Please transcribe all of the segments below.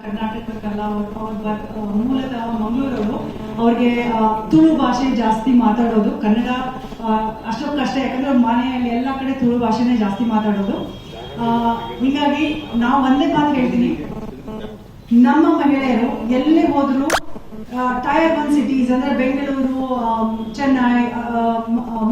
ಕರ್ನಾಟಕಕ್ಕಲ್ಲ, ಮೂಲತಃ ಮಂಗಳೂರವರು. ಅವ್ರಿಗೆ ತುಳು ಭಾಷೆ ಜಾಸ್ತಿ ಮಾತಾಡೋದು, ಕನ್ನಡ ಅಷ್ಟೊಂದು ಕಷ್ಟ, ಯಾಕಂದ್ರೆ ಮನೆಯಲ್ಲಿ ಎಲ್ಲ ಕಡೆ ತುಳು ಭಾಷೆನೇ ಜಾಸ್ತಿ ಮಾತಾಡೋದು. ಹೀಗಾಗಿ ನಾವು ಒಂದೇ ಮಾತು ಹೇಳ್ತೀನಿ, ನಮ್ಮ ಮಹಿಳೆಯರು ಎಲ್ಲೇ ಹೋದ್ರು ಟೈರ್ 1 ಸಿಟೀಸ್ ಅಂದ್ರೆ ಬೆಂಗಳೂರು, ಚೆನ್ನೈ,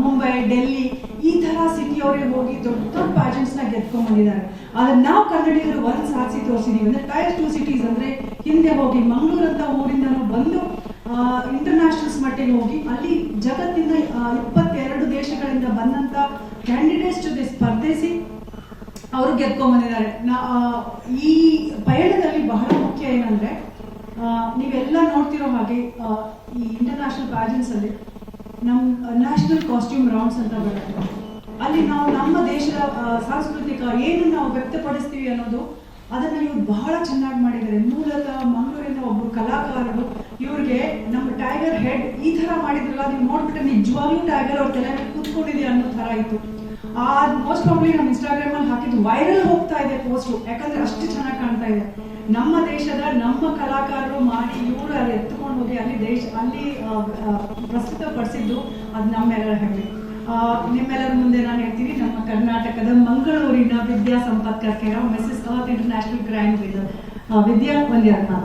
ಮುಂಬೈ, ಡೆಲ್ಲಿ ಈ ತರ ಸಿಟಿಯವರಿಗೆ ಹೋಗಿ ದೊಡ್ಡ ದೊಡ್ಡ ಪ್ಯಾಜೆಂಟ್ಸ್ ನ ಗೆದ್ಕೊಂಡ್ ಬಂದಿದ್ದಾರೆ. ಆದ್ರೆ ನಾವು ಕನ್ನಡಿಗರು ಒಂದು ಸಾಧಿಸಿ ತೋರಿಸಿದೀವಿ. ಅಂದ್ರೆ ಟೈರ್ 2 ಸಿಟೀಸ್ ಅಂದ್ರೆ ಹಿಂದೆ ಹೋಗಿ ಮಂಗಳೂರು ಅಂತ ಊರಿಂದನೂ ಬಂದು ಇಂಟರ್ನ್ಯಾಷನಲ್ಸ್ ಮಟ್ಟಿಗೆ ಹೋಗಿ ಅಲ್ಲಿ ಜಗತ್ತಿನ 22 ದೇಶಗಳಿಂದ ಬಂದಂತ ಕ್ಯಾಂಡಿಡೇಟ್ಸ್ ಜೊತೆ ಸ್ಪರ್ಧಿಸಿ ಅವರು ಗೆದ್ಕೊಂಡ್ ಬಂದಿದ್ದಾರೆ. ಈ ಪಯಣದಲ್ಲಿ ಬಹಳ ಮುಖ್ಯ ಏನಂದ್ರೆ, ನೀವೆಲ್ಲ ನೋಡ್ತಿರೋ ಹಾಗೆ ಈ ಇಂಟರ್ನ್ಯಾಷನಲ್ ಪ್ಯಾಜೆಂಟ್ಸ್ ಅಲ್ಲಿ ನಮ್ಮ ನ್ಯಾಷನಲ್ ಕಾಸ್ಟ್ಯೂಮ್ ರೌಂಡ್ಸ್ ಅಂತ ಬರುತ್ತೆ. ಅಲ್ಲಿ ನಾವು ನಮ್ಮ ದೇಶದ ಸಾಂಸ್ಕೃತಿಕ ಏನು ನಾವು ವ್ಯಕ್ತಪಡಿಸ್ತೀವಿ ಅನ್ನೋದು ಅದನ್ನ ಇವ್ರು ಬಹಳ ಚೆನ್ನಾಗಿ ಮಾಡಿದ್ದಾರೆ. ಮೂಲತಃ ಮಂಗಳೂರಿನ ಒಬ್ಬರು ಕಲಾಕಾರರು, ಇವ್ರಿಗೆ ನಮ್ಮ ಟೈಗರ್ ಹೆಡ್ ಈ ತರ ಮಾಡಿದ್ರಲ್ಲ, ನೀವು ನೋಡ್ಬಿಟ್ರೆ ನಿಜವಾಗ್ಲೂ ಟೈಗರ್ ಅವ್ರ ತಲೆ ಮೇಲೆ ಕೂತ್ಕೊಂಡಿದೆ ಅನ್ನೋ ತರ ಇತ್ತು. ಮೋಸ್ಟ್ ಪ್ರಾಬ್ಲಿ ನಮ್ಮ ಇನ್ಸ್ಟಾಗ್ರಾಮ್ ಅಲ್ಲಿ ಹಾಕಿದ್ದು ವೈರಲ್ ಹೋಗ್ತಾ ಇದೆ ಪೋಸ್ಟ್, ಯಾಕಂದ್ರೆ ಅಷ್ಟು ಚೆನ್ನಾಗಿ ಕಾಣ್ತಾ ಇದೆ. ನಮ್ಮ ದೇಶದ ನಮ್ಮ ಕಲಾಕಾರರು ಮಾಡಿ ಇವರು ಅಲ್ಲಿ ಎತ್ಕೊಂಡು ಹೋಗಿ ಅಲ್ಲಿ ಪ್ರಸ್ತುತಪಡಿಸಿದ್ದು ಅದು ನಮ್ಮೆಲ್ಲರ ಹೆಮ್ಮೆ. ನಿಮ್ಮೆಲ್ಲರ ಮುಂದೆ ನಾನು ಹೇಳ್ತೀನಿ, ನಮ್ಮ ಕರ್ನಾಟಕದ ಮಂಗಳೂರಿನ ವಿದ್ಯಾ ಸಂಪರ್ಕಕ್ಕೆ ಮಿಸಸ್ ಅರ್ತ್ ಇಂಟರ್ನ್ಯಾಷನಲ್ ಗ್ರ್ಯಾಂಡ್ ವಿದ್ಯಾ ವಂದ್ಯರತ್ನ.